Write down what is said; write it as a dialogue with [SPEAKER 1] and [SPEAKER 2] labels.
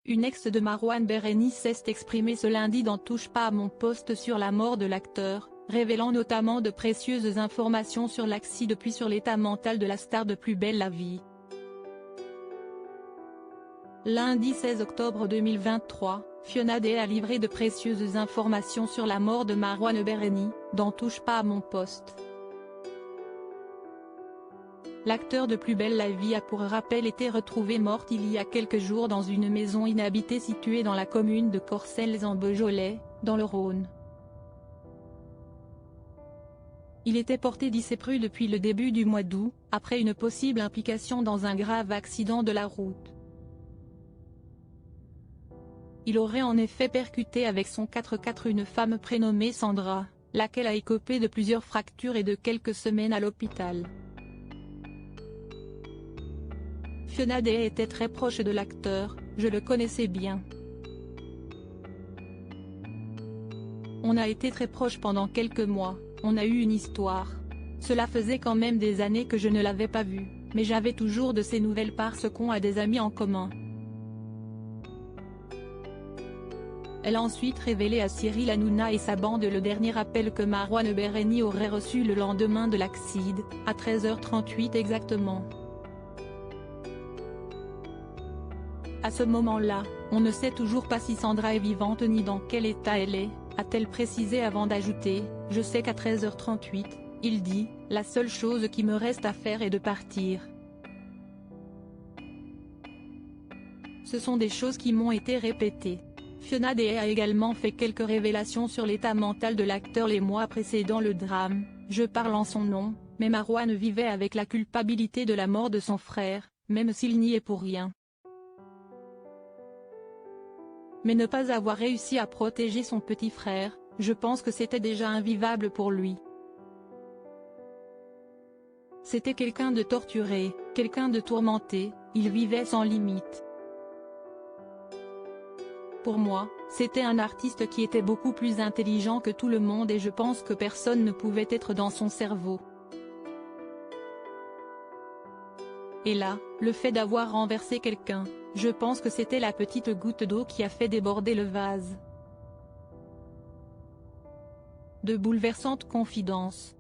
[SPEAKER 1] Une ex de Marouane Berreni s'est exprimée ce lundi dans Touche pas à mon poste sur la mort de l'acteur, révélant notamment de précieuses informations sur l'accident puis sur l'état mental de la star de Plus belle la vie. Lundi 16 octobre 2023, Fiona Day a livré de précieuses informations sur la mort de Marouane Berreni, dans Touche pas à mon poste. L'acteur de Plus belle la vie a pour rappel été retrouvé mort il y a quelques jours dans une maison inhabitée située dans la commune de Corcelles-en-Beaujolais, dans le Rhône. Il était porté disparu depuis le début du mois d'août, après une possible implication dans un grave accident de la route. Il aurait en effet percuté avec son 4x4 une femme prénommée Sandra, laquelle a écopé de plusieurs fractures et de quelques semaines à l'hôpital. Fiona Day était très proche de l'acteur, je le connaissais bien. On a été très proches pendant quelques mois, on a eu une histoire. Cela faisait quand même des années que je ne l'avais pas vu, mais j'avais toujours de ses nouvelles parce qu'on a des amis en commun. Elle a ensuite révélé à Cyril Hanouna et sa bande le dernier appel que Marouane Berreni aurait reçu le lendemain de l'accident, à 13h38 exactement. À ce moment-là, on ne sait toujours pas si Sandra est vivante ni dans quel état elle est, a-t-elle précisé avant d'ajouter « Je sais qu'à 13h38, il dit, la seule chose qui me reste à faire est de partir. Ce sont des choses qui m'ont été répétées. » Fiona Day a également fait quelques révélations sur l'état mental de l'acteur les mois précédant le drame. Je parle en son nom, mais Marouane vivait avec la culpabilité de la mort de son frère, même s'il n'y est pour rien. Mais ne pas avoir réussi à protéger son petit frère, je pense que c'était déjà invivable pour lui. C'était quelqu'un de torturé, quelqu'un de tourmenté, il vivait sans limite. Pour moi, c'était un artiste qui était beaucoup plus intelligent que tout le monde et je pense que personne ne pouvait être dans son cerveau. Et là, le fait d'avoir renversé quelqu'un, je pense que c'était la petite goutte d'eau qui a fait déborder le vase. De bouleversantes confidences.